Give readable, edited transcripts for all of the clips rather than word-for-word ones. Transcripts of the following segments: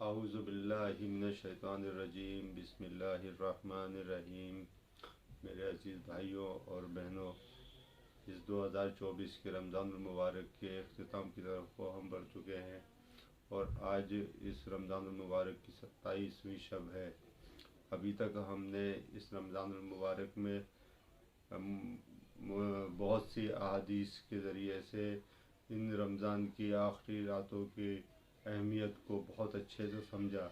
اعوذ باللہ من الشیطان الرجیم بسم اللہ الرحمن الرحیم۔ میرے عزیز بھائیوں اور بہنوں، اس 2024 کے رمضان المبارک کے اختتام کی طرف کو ہم بڑھ چکے ہیں، اور آج اس رمضان المبارک کی 27ویں شب ہے۔ ابھی تک ہم نے اس رمضان المبارک میں بہت سی احادیث کے ذریعے سے ان رمضان کی آخری راتوں کی اہمیت کو بہت اچھے سے سمجھا۔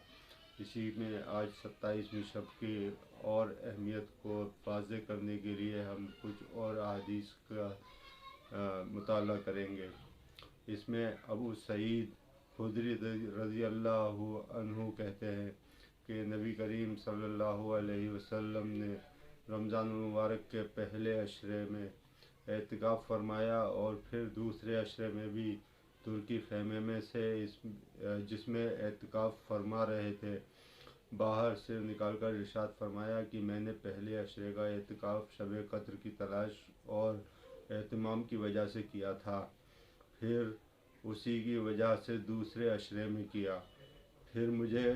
اسی میں آج 27ویں شب کی اور اہمیت کو واضح کرنے کے لیے ہم کچھ اور احادیث کا مطالعہ کریں گے۔ اس میں ابو سعید خدری رضی اللہ عنہ کہتے ہیں کہ نبی کریم صلی اللہ علیہ وسلم نے رمضان المبارک کے پہلے عشرے میں اعتکاف فرمایا، اور پھر دوسرے عشرے میں بھی ترکی خیمے میں سے جس میں اعتکاف فرما رہے تھے باہر سے نکال کر ارشاد فرمایا کہ میں نے پہلے عشرے کا اعتکاف شب قدر کی تلاش اور اہتمام کی وجہ سے کیا تھا، پھر اسی کی وجہ سے دوسرے عشرے میں کیا۔ پھر مجھے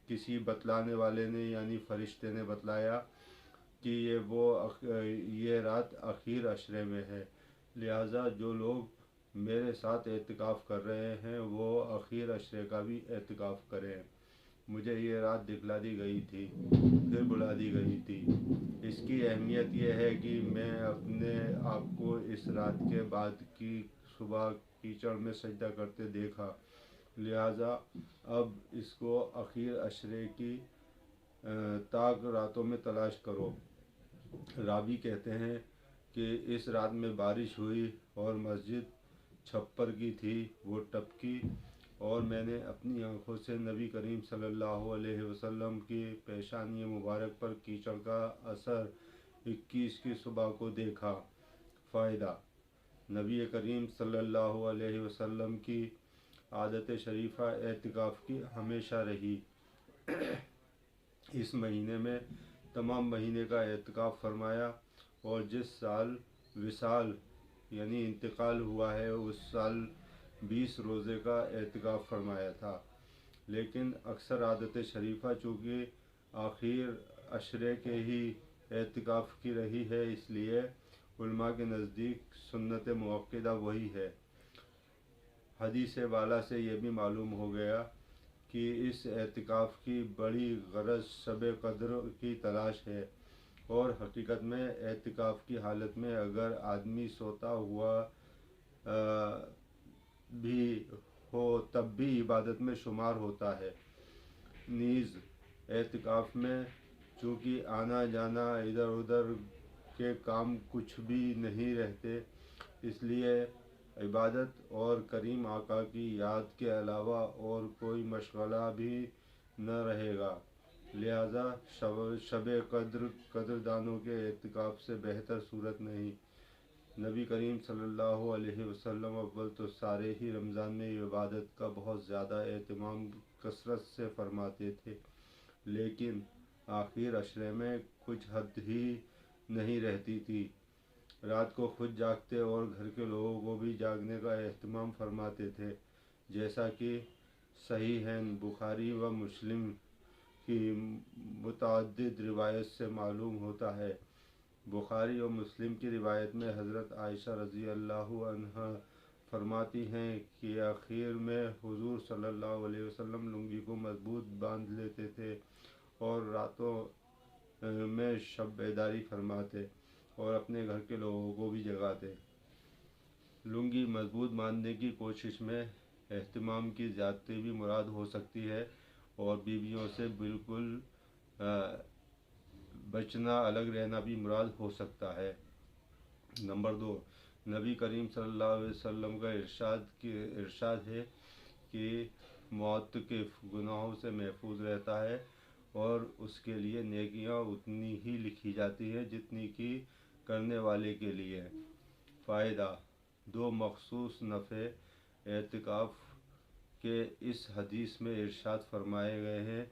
کسی بتلانے والے نے یعنی فرشتے نے بتلایا کہ یہ رات اخیر عشرے میں ہے، لہٰذا جو لوگ میرے ساتھ اعتکاف کر رہے ہیں وہ اخیر عشرے کا بھی اعتکاف کریں۔ مجھے یہ رات دکھلا دی گئی تھی، پھر بلا دی گئی تھی۔ اس کی اہمیت یہ ہے کہ میں اپنے آپ کو اس رات کے بعد کی صبح کیچڑ میں سجدہ کرتے دیکھا، لہٰذا اب اس کو اخیر عشرے کی تاک راتوں میں تلاش کرو۔ راوی کہتے ہیں کہ اس رات میں بارش ہوئی اور مسجد چھپر کی تھی، وہ ٹپکی، اور میں نے اپنی آنکھوں سے نبی کریم صلی اللہ علیہ وسلم کی پیشانی مبارک پر کیچڑ کا اثر 21 کی صبح کو دیکھا۔ فائدہ: نبی کریم صلی اللہ علیہ وسلم کی عادت شریفہ اعتکاف کی ہمیشہ رہی۔ اس مہینے میں تمام مہینے کا اعتکاف فرمایا، اور جس سال وصال یعنی انتقال ہوا ہے اس سال 20 روزے کا اعتکاف فرمایا تھا۔ لیکن اکثر عادت شریفہ چونکہ آخر عشرے کے ہی اعتکاف کی رہی ہے، اس لیے علماء کے نزدیک سنت مؤکدہ وہی ہے۔ حدیث بالا سے یہ بھی معلوم ہو گیا کہ اس اعتکاف کی بڑی غرض شب قدر کی تلاش ہے، اور حقیقت میں اعتکاف کی حالت میں اگر آدمی سوتا ہوا بھی ہو تب بھی عبادت میں شمار ہوتا ہے۔ نیز اعتکاف میں چونکہ آنا جانا ادھر ادھر کے کام کچھ بھی نہیں رہتے، اس لیے عبادت اور کریم آقا کی یاد کے علاوہ اور کوئی مشغلہ بھی نہ رہے گا، لہذا شب قدردانوں کے اعتکاف سے بہتر صورت نہیں۔ نبی کریم صلی اللہ علیہ وسلم اول تو سارے ہی رمضان میں عبادت کا بہت زیادہ اہتمام کثرت سے فرماتے تھے، لیکن آخر عشرے میں کچھ حد ہی نہیں رہتی تھی۔ رات کو خود جاگتے اور گھر کے لوگوں کو بھی جاگنے کا اہتمام فرماتے تھے، جیسا کہ صحیحین بخاری و مسلم کی متعدد روایت سے معلوم ہوتا ہے۔ بخاری و مسلم کی روایت میں حضرت عائشہ رضی اللہ عنہا فرماتی ہیں کہ آخر میں حضور صلی اللہ علیہ وسلم لنگی کو مضبوط باندھ لیتے تھے اور راتوں میں شب بیداری فرماتے اور اپنے گھر کے لوگوں کو بھی جگاتے۔ لنگی مضبوط باندھنے کی کوشش میں اہتمام کی زیادتی بھی مراد ہو سکتی ہے، اور بیویوں سے بالکل بچنا، الگ رہنا بھی مراد ہو سکتا ہے۔ نمبر 2، نبی کریم صلی اللہ علیہ وسلم کا ارشاد ہے کہ معتکف گناہوں سے محفوظ رہتا ہے، اور اس کے لیے نیکیاں اتنی ہی لکھی جاتی ہیں جتنی کہ کرنے والے کے لیے۔ فائدہ: 2 مخصوص نفع اعتکاف کے اس حدیث میں ارشاد فرمائے گئے ہیں۔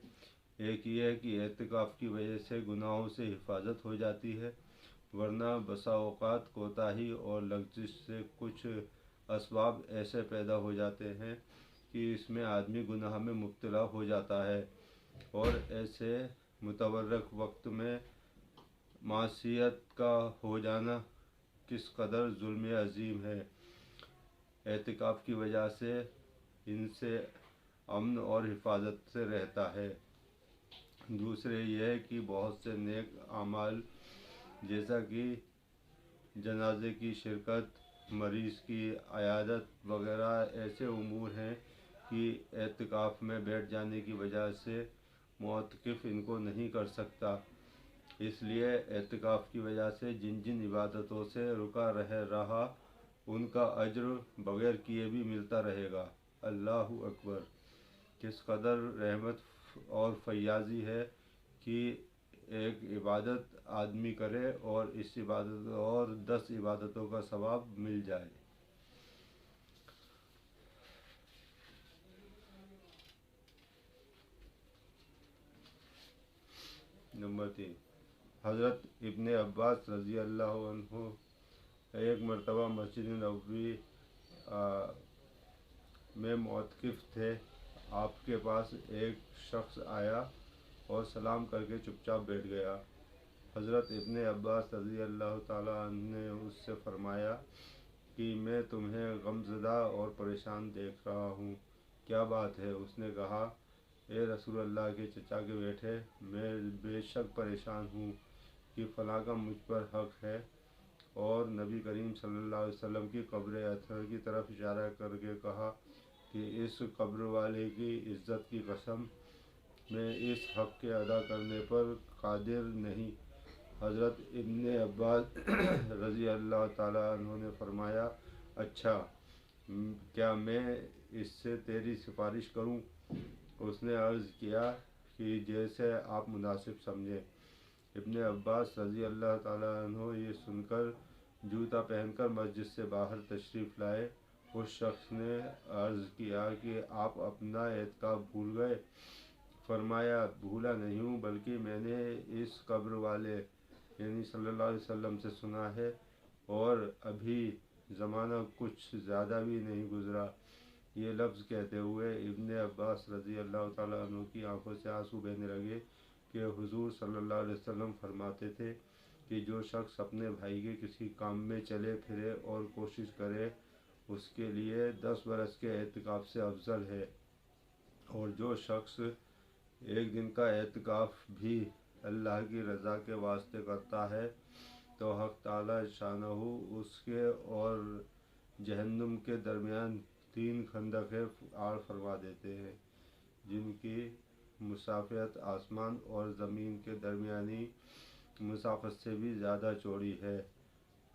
ایک یہ کہ اعتکاف کی وجہ سے گناہوں سے حفاظت ہو جاتی ہے، ورنہ بسا اوقات کوتاہی اور لغزش سے کچھ اسباب ایسے پیدا ہو جاتے ہیں کہ اس میں آدمی گناہ میں مبتلا ہو جاتا ہے، اور ایسے متبرک وقت میں معصیت کا ہو جانا کس قدر ظلم عظیم ہے۔ اعتکاف کی وجہ سے ان سے امن اور حفاظت سے رہتا ہے۔ دوسرے یہ ہے کہ بہت سے نیک اعمال جیسا کہ جنازے کی شرکت، مریض کی عیادت وغیرہ ایسے امور ہیں کہ اعتکاف میں بیٹھ جانے کی وجہ سے معتکف ان کو نہیں کر سکتا۔ اس لیے اعتکاف کی وجہ سے جن جن عبادتوں سے رکا رہا ان کا اجر بغیر کیے بھی ملتا رہے گا۔ اللہ اکبر! کس قدر رحمت اور فیاضی ہے کہ ایک عبادت آدمی کرے اور اس عبادت اور 10 عبادتوں کا ثواب مل جائے۔ نمبر 3، حضرت ابن عباس رضی اللہ عنہ ایک مرتبہ مسجد نبوی میں معتکف تھے۔ آپ کے پاس ایک شخص آیا اور سلام کر کے چپ چاپ بیٹھ گیا۔ حضرت ابن عباس رضی اللہ تعالیٰ عنہ نے اس سے فرمایا کہ میں تمہیں غمزدہ اور پریشان دیکھ رہا ہوں، کیا بات ہے؟ اس نے کہا، اے رسول اللہ کے چچا کے بیٹے، میں بے شک پریشان ہوں کہ فلاں کا مجھ پر حق ہے۔ اور نبی کریم صلی اللہ علیہ وسلم کی قبر اطہر کی طرف اشارہ کر کے کہا کہ اس قبر والے کی عزت کی قسم، میں اس حق کے ادا کرنے پر قادر نہیں۔ حضرت ابن عباس رضی اللہ تعالیٰ عنہ نے فرمایا، اچھا، کیا میں اس سے تیری سفارش کروں؟ اس نے عرض کیا کہ جیسے آپ مناسب سمجھیں۔ ابن عباس رضی اللہ تعالیٰ عنہ یہ سن کر جوتا پہن کر مسجد سے باہر تشریف لائے۔ اس شخص نے عرض کیا کہ آپ اپنا اعتکاف بھول گئے؟ فرمایا، بھولا نہیں ہوں، بلکہ میں نے اس قبر والے یعنی صلی اللہ علیہ وسلم سے سنا ہے، اور ابھی زمانہ کچھ زیادہ بھی نہیں گزرا۔ یہ لفظ کہتے ہوئے ابن عباس رضی اللہ تعالیٰ عنہ کی آنکھوں سے آنسو بہنے لگے کہ حضور صلی اللہ علیہ وسلم فرماتے تھے کہ جو شخص اپنے بھائی کے کسی کام میں چلے پھرے اور کوشش کرے، اس کے لیے 10 برس کے اعتکاف سے افضل ہے، اور جو شخص ایک دن کا اعتکاف بھی اللہ کی رضا کے واسطے کرتا ہے تو حق تعالی شانہ اس کے اور جہنم کے درمیان 3 خندقیں عار فرما دیتے ہیں، جن کی مسافت آسمان اور زمین کے درمیانی مسافت سے بھی زیادہ چوڑی ہے۔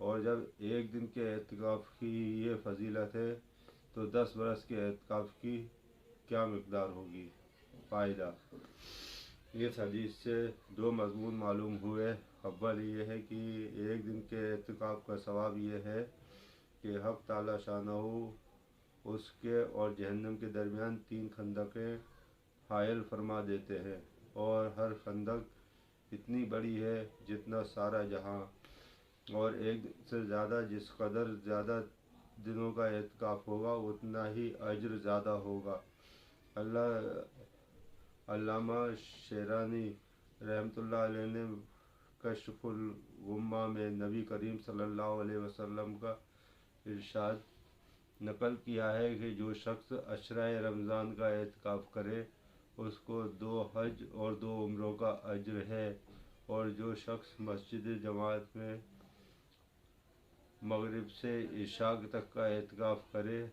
اور جب ایک دن کے اعتکاف کی یہ فضیلت ہے تو 10 برس کے اعتکاف کی کیا مقدار ہوگی؟ فائدہ: اس حدیث سے 2 مضمون معلوم ہوئے۔ اول یہ ہے کہ ایک دن کے اعتکاف کا ثواب یہ ہے کہ حق تعالی شانہ اس کے اور جہنم کے درمیان 3 خندقیں حائل فرما دیتے ہیں، اور ہر خندق اتنی بڑی ہے جتنا سارا جہاں، اور ایک دن سے زیادہ جس قدر زیادہ دنوں کا اعتکاف ہوگا اتنا ہی اجر زیادہ ہوگا۔ علامہ شیرانی رحمۃ اللہ علیہ نے کشف الغمہ میں نبی کریم صلی اللہ علیہ وسلم کا ارشاد نقل کیا ہے کہ جو شخص عشرہ رمضان کا اعتکاف کرے اس کو 2 حج اور 2 عمروں کا اجر ہے، اور جو شخص مسجد جماعت میں مغرب سے عشاء تک کا اعتکاف کرے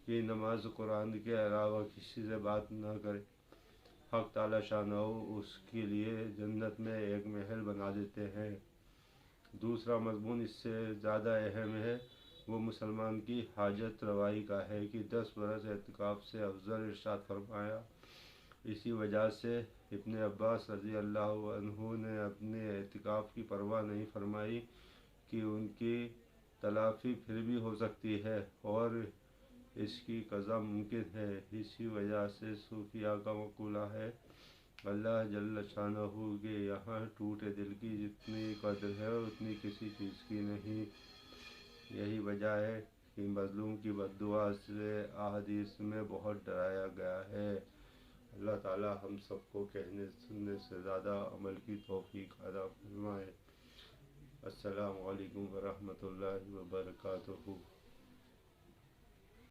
کہ نماز قرآن کے علاوہ کسی سے بات نہ کرے، حق تعالی شانہ اس کے لیے جنت میں ایک محل بنا دیتے ہیں۔ دوسرا مضمون اس سے زیادہ اہم ہے، وہ مسلمان کی حاجت روائی کا ہے کہ 10 برس اعتکاف سے افضل ارشاد فرمایا۔ اسی وجہ سے ابن عباس رضی اللہ عنہ نے اپنے اعتکاف کی پرواہ نہیں فرمائی کہ ان کی تلافی پھر بھی ہو سکتی ہے اور اس کی قضا ممکن ہے۔ اسی وجہ سے صوفیاء کا مقولہ ہے، اللہ جل شانہ کے یہاں ٹوٹے دل کی جتنی قدر ہے اتنی کسی چیز کی نہیں۔ یہی وجہ ہے کہ مظلوم کی بد دعا سے احادیث میں بہت ڈرایا گیا ہے۔ اللہ تعالی ہم سب کو کہنے سننے سے زیادہ عمل کی توفیق عطا فرمائے۔ السلام علیکم ورحمۃ اللہ وبرکاتہ۔